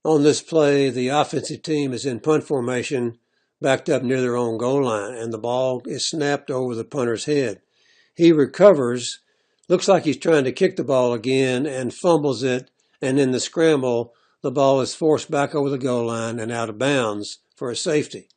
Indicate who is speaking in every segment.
Speaker 1: On this play, the offensive team is in punt formation, backed up near their own goal line, and the ball is snapped over the punter's head. He recovers, looks like he's trying to kick the ball again, and fumbles it, and in the scramble, the ball is forced back over the goal line and out of bounds for a safety.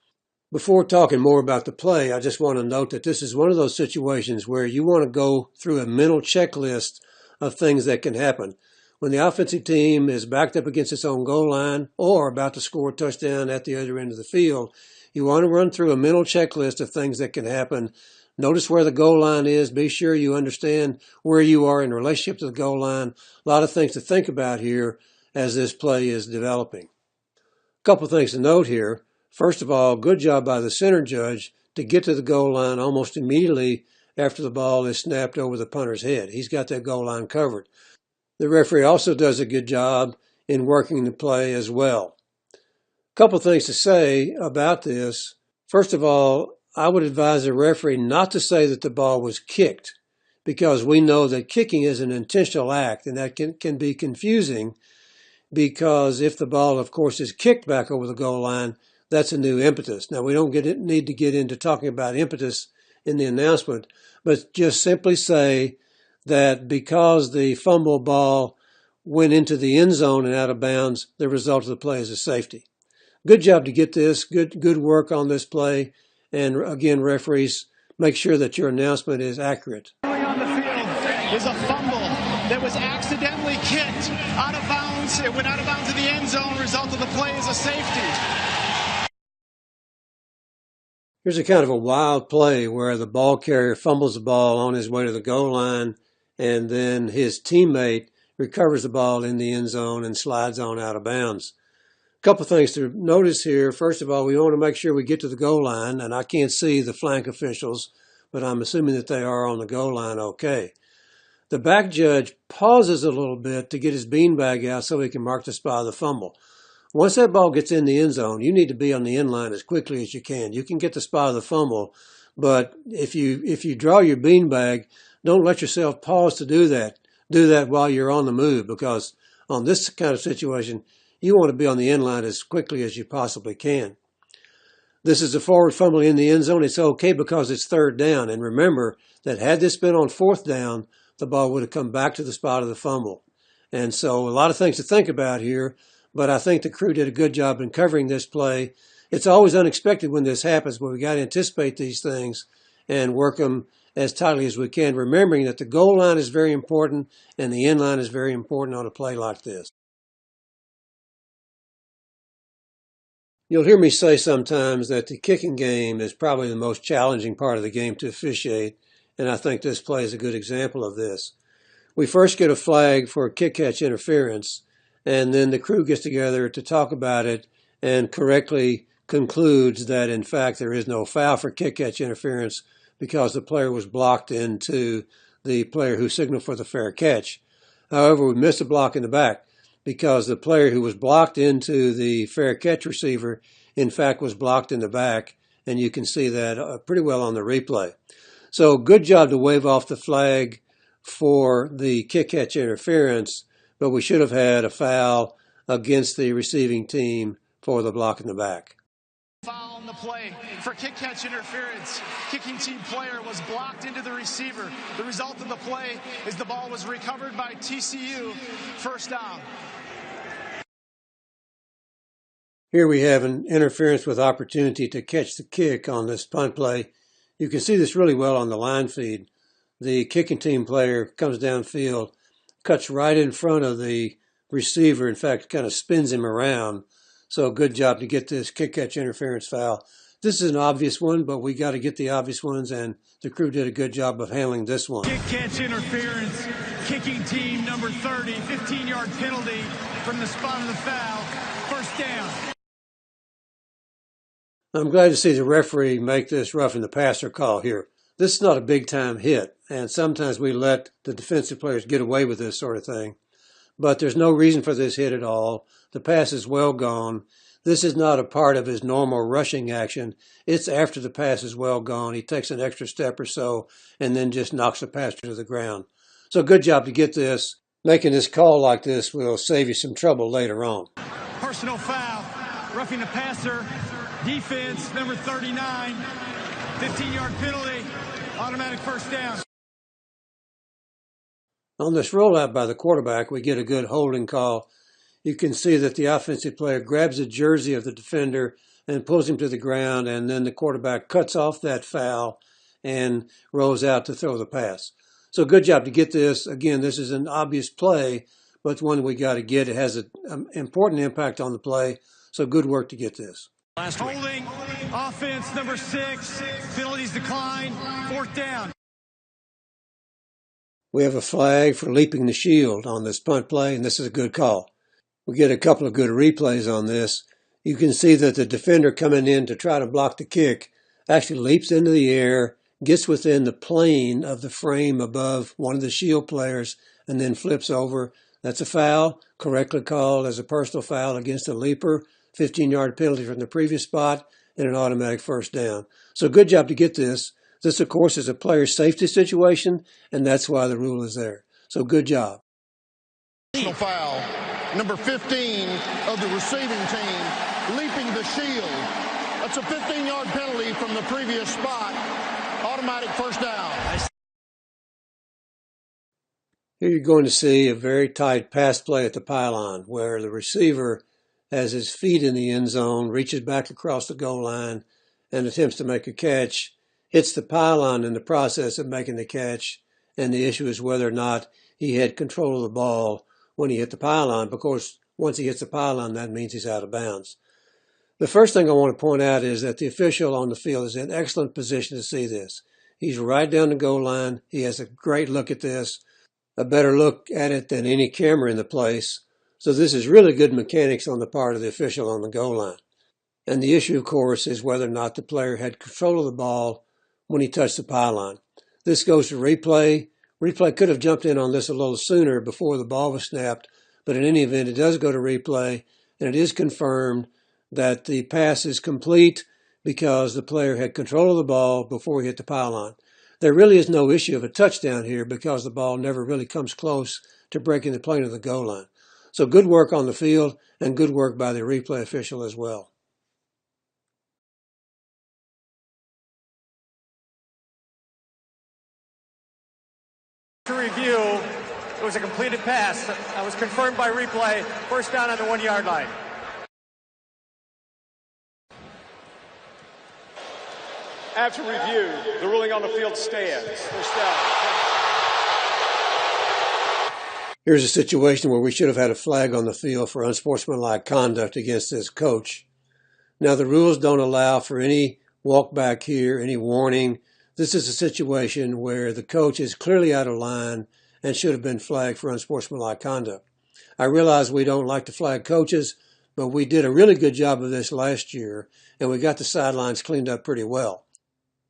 Speaker 1: Before talking more about the play, I just want to note that this is one of those situations where you want to go through a mental checklist of things that can happen. When the offensive team is backed up against its own goal line or about to score a touchdown at the other end of the field, you want to run through a mental checklist of things that can happen. Notice where the goal line is. Be sure you understand where you are in relationship to the goal line. A lot of things to think about here as this play is developing. A couple of things to note here. First of all, good job by the center judge to get to the goal line almost immediately after the ball is snapped over the punter's head. He's got that goal line covered. The referee also does a good job in working the play as well. A couple of things to say about this. First of all, I would advise the referee not to say that the ball was kicked, because we know that kicking is an intentional act, and that can be confusing, because if the ball, of course, is kicked back over the goal line, that's a new impetus. Now, we don't need to get into talking about impetus in the announcement, but just simply say that because the fumble ball went into the end zone and out of bounds, the result of the play is a safety. Good job to get this. Good work on this play. And again, referees, make sure that your announcement is accurate.
Speaker 2: On the field is a fumble that was accidentally kicked out of bounds. It went out of bounds to the end zone. Result of the play is a safety.
Speaker 1: Here's a kind of a wild play where the ball carrier fumbles the ball on his way to the goal line, and then his teammate recovers the ball in the end zone and slides on out of bounds. A couple of things to notice here. First of all, we want to make sure we get to the goal line, and I can't see the flank officials, but I'm assuming that they are on the goal line okay. The back judge pauses a little bit to get his beanbag out so he can mark the spot of the fumble. Once that ball gets in the end zone, you need to be on the end line as quickly as you can. You can get the spot of the fumble, but if you draw your beanbag, don't let yourself pause to do that. Do that while you're on the move, because on this kind of situation, you want to be on the end line as quickly as you possibly can. This is a forward fumble in the end zone. It's okay because it's third down. And remember that had this been on fourth down, the ball would have come back to the spot of the fumble. And so a lot of things to think about here, but I think the crew did a good job in covering this play. It's always unexpected when this happens, but we got to anticipate these things and work them as tightly as we can, remembering that the goal line is very important and the end line is very important on a play like this. You'll hear me say sometimes that the kicking game is probably the most challenging part of the game to officiate, and I think this play is a good example of this. We first get a flag for kick-catch interference, and then the crew gets together to talk about it and correctly concludes that, in fact, there is no foul for kick-catch interference because the player was blocked into the player who signaled for the fair catch. However, we missed a block in the back because the player who was blocked into the fair catch receiver, in fact, was blocked in the back, and you can see that pretty well on the replay. So good job to wave off the flag for the kick-catch interference, but we should have had a foul against the receiving team for the block in the back.
Speaker 2: Foul on the play for kick-catch interference. Kicking team player was blocked into the receiver. The result of the play is the ball was recovered by TCU, first down.
Speaker 1: Here we have an interference with opportunity to catch the kick on this punt play. You can see this really well on the line feed. The kicking team player comes downfield, cuts right in front of the receiver, in fact, kind of spins him around. So good job to get this kick-catch interference foul. This is an obvious one, but we got to get the obvious ones, and the crew did a good job of handling this one.
Speaker 2: Kick-catch interference, kicking team number 30, 15-yard penalty from the spot of the foul, first down.
Speaker 1: I'm glad to see the referee make this roughing the passer call here. This is not a big-time hit, and sometimes we let the defensive players get away with this sort of thing. But there's no reason for this hit at all. The pass is well gone. This is not a part of his normal rushing action. It's after the pass is well gone. He takes an extra step or so and then just knocks the passer to the ground. So good job to get this. Making this call like this will save you some trouble later on.
Speaker 2: personal foul, roughing the passer, defense, number 39, 15-yard penalty, automatic first down.
Speaker 1: On this rollout by the quarterback, we get a good holding call. You can see that the offensive player grabs the jersey of the defender and pulls him to the ground, and then the quarterback cuts off that foul and rolls out to throw the pass. So good job to get this. Again, this is an obvious play, but it's one we got to get. It has an important impact on the play, so good work to get this.
Speaker 2: Holding, offense, number 6, penalties decline, 4th down.
Speaker 1: We have a flag for leaping the shield on this punt play, and this is a good call. We get a couple of good replays on this. You can see that the defender coming in to try to block the kick actually leaps into the air, gets within the plane of the frame above one of the shield players, and then flips over. That's a foul, correctly called as a personal foul against a leaper, 15-yard penalty from the previous spot, and an automatic first down. So good job to get this. This, of course, is a player safety situation, and that's why the rule is there. So good job.
Speaker 3: Foul, number 15 of the receiving team, leaping the shield. That's a 15-yard penalty from the previous spot. Automatic first down.
Speaker 1: Here you're going to see a very tight pass play at the pylon where the receiver has his feet in the end zone, reaches back across the goal line, and attempts to make a catch, hits the pylon in the process of making the catch, and the issue is whether or not he had control of the ball when he hit the pylon. Because once he hits the pylon, that means he's out of bounds. The first thing I want to point out is that the official on the field is in excellent position to see this. He's right down the goal line. He has a great look at this, a better look at it than any camera in the place. So this is really good mechanics on the part of the official on the goal line. And the issue, of course, is whether or not the player had control of the ball when he touched the pylon. This goes to replay. Replay could have jumped in on this a little sooner before the ball was snapped, but in any event, it does go to replay, and it is confirmed that the pass is complete because the player had control of the ball before he hit the pylon. There really is no issue of a touchdown here because the ball never really comes close to breaking the plane of the goal line. So good work on the field and good work by the replay official as well.
Speaker 4: To review, it was a completed pass that was confirmed by replay, first down on the 1-yard line.
Speaker 5: After review, the ruling on the field stands. First down.
Speaker 1: Here's a situation where we should have had a flag on the field for unsportsmanlike conduct against this coach. Now, the rules don't allow for any walk back here, any warning. This is a situation where the coach is clearly out of line and should have been flagged for unsportsmanlike conduct. I realize we don't like to flag coaches, but we did a really good job of this last year, and we got the sidelines cleaned up pretty well.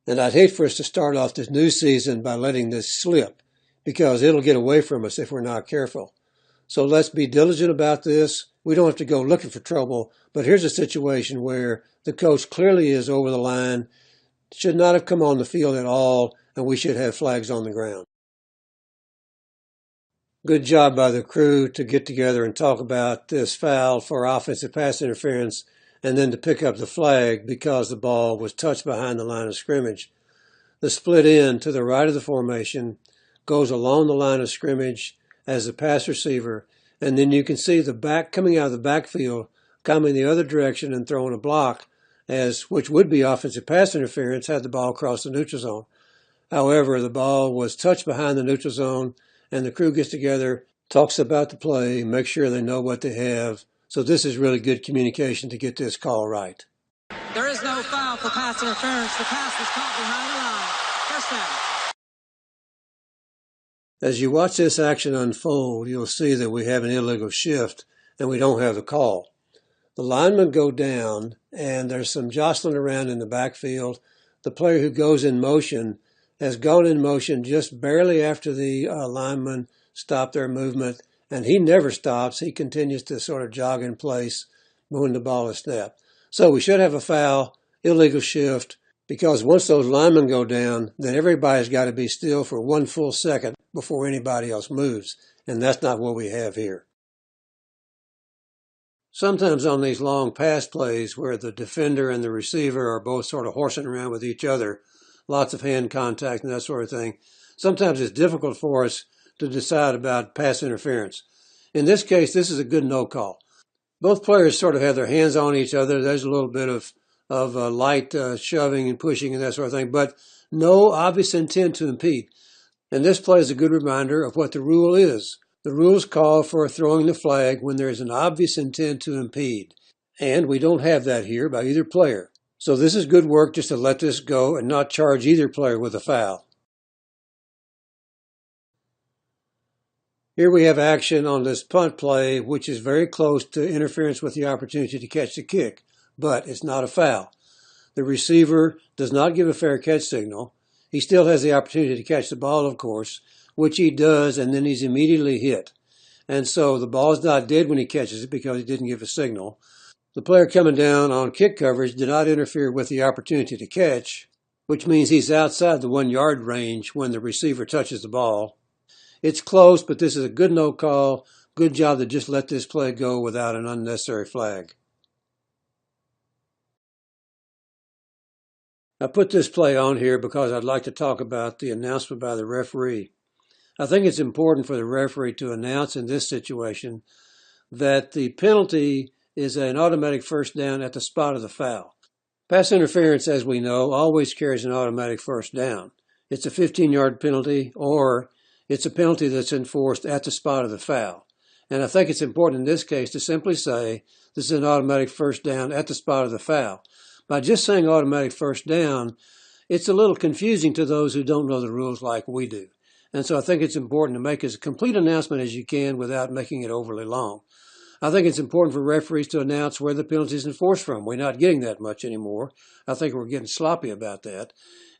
Speaker 1: And I'd hate for us to start off this new season by letting this slip, because it'll get away from us if we're not careful. So let's be diligent about this. We don't have to go looking for trouble, but here's a situation where the coach clearly is over the line, should not have come on the field at all, and we should have flags on the ground. Good job by the crew to get together and talk about this foul for offensive pass interference and then to pick up the flag because the ball was touched behind the line of scrimmage. The split end to the right of the formation goes along the line of scrimmage as the pass receiver, and then you can see the back coming out of the backfield, coming the other direction and throwing a block, which would be offensive pass interference had the ball crossed the neutral zone. However, the ball was touched behind the neutral zone, and the crew gets together, talks about the play, makes sure they know what they have. So this is really good communication to get this call right.
Speaker 6: There is no foul for pass interference. The pass was caught behind the line. First down.
Speaker 1: As you watch this action unfold, you'll see that we have an illegal shift and we don't have the call. The linemen go down and there's some jostling around in the backfield. The player who goes in motion has gone in motion just barely after the linemen stop their movement, and he never stops. He continues to sort of jog in place when the ball is snapped. So we should have a foul, illegal shift, because once those linemen go down, then everybody's got to be still for 1 full second before anybody else moves, and that's not what we have here. Sometimes on these long pass plays where the defender and the receiver are both sort of horsing around with each other, lots of hand contact and that sort of thing, sometimes it's difficult for us to decide about pass interference. In this case, this is a good no call. Both players sort of have their hands on each other. There's a little bit of light shoving and pushing and that sort of thing, but no obvious intent to impede. And this play is a good reminder of what the rule is. The rules call for throwing the flag when there is an obvious intent to impede. And we don't have that here by either player. So this is good work just to let this go and not charge either player with a foul. Here we have action on this punt play, which is very close to interference with the opportunity to catch the kick, but it's not a foul. The receiver does not give a fair catch signal. He still has the opportunity to catch the ball, of course, which he does, and then he's immediately hit. And so the ball is not dead when he catches it because he didn't give a signal. The player coming down on kick coverage did not interfere with the opportunity to catch, which means he's outside the 1 yard range when the receiver touches the ball. It's close, but this is a good no call. Good job to just let this play go without an unnecessary flag. I put this play on here because I'd like to talk about the announcement by the referee. I think it's important for the referee to announce in this situation that the penalty is an automatic first down at the spot of the foul. Pass interference, as we know, always carries an automatic first down. It's a 15-yard penalty, or it's a penalty that's enforced at the spot of the foul. And I think it's important in this case to simply say this is an automatic first down at the spot of the foul. By just saying automatic first down, it's a little confusing to those who don't know the rules like we do. And so I think it's important to make as complete an announcement as you can without making it overly long. I think it's important for referees to announce where the penalty is enforced from. We're not getting that much anymore. I think we're getting sloppy about that.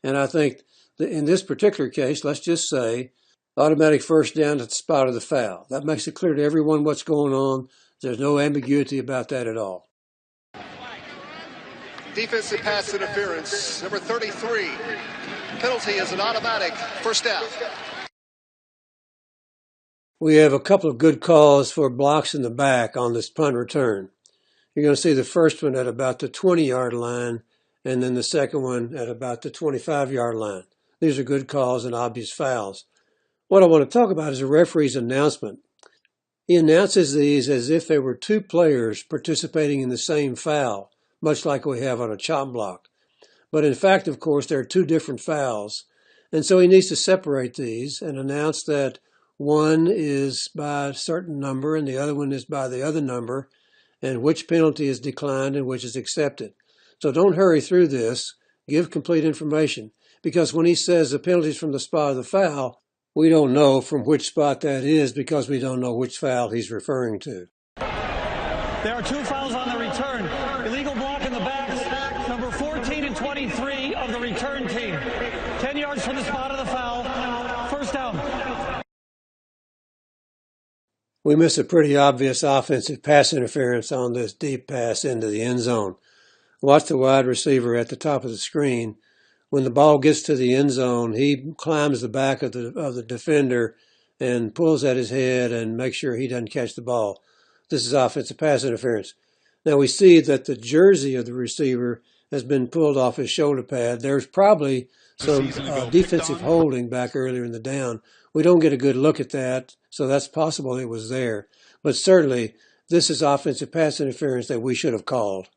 Speaker 1: And I think that in this particular case, let's just say automatic first down at the spot of the foul. That makes it clear to everyone what's going on. There's no ambiguity about that at all.
Speaker 7: Defensive pass interference, number 33. Penalty is an automatic first down.
Speaker 1: We have a couple of good calls for blocks in the back on this punt return. You're going to see the first one at about the 20-yard line, and then the second one at about the 25-yard line. These are good calls and obvious fouls. What I want to talk about is the referee's announcement. He announces these as if they were two players participating in the same foul, much like we have on a chop block. But in fact, of course, there are two different fouls. And so he needs to separate these and announce that one is by a certain number and the other one is by the other number, and which penalty is declined and which is accepted. So don't hurry through this. Give complete information. Because when he says the penalty is from the spot of the foul, we don't know from which spot that is because we don't know which foul he's referring to.
Speaker 8: There are two fouls on the return. Illegal block in the back, number 14 and 23 of the return team. 10 yards from the spot of the foul. First down.
Speaker 1: We miss a pretty obvious offensive pass interference on this deep pass into the end zone. Watch the wide receiver at the top of the screen. When the ball gets to the end zone, he climbs the back of the defender and pulls at his head and makes sure he doesn't catch the ball. This is offensive pass interference. Now we see that the jersey of the receiver has been pulled off his shoulder pad. There's probably some defensive holding back earlier in the down. We don't get a good look at that, so that's possible it was there. But certainly, this is offensive pass interference that we should have called.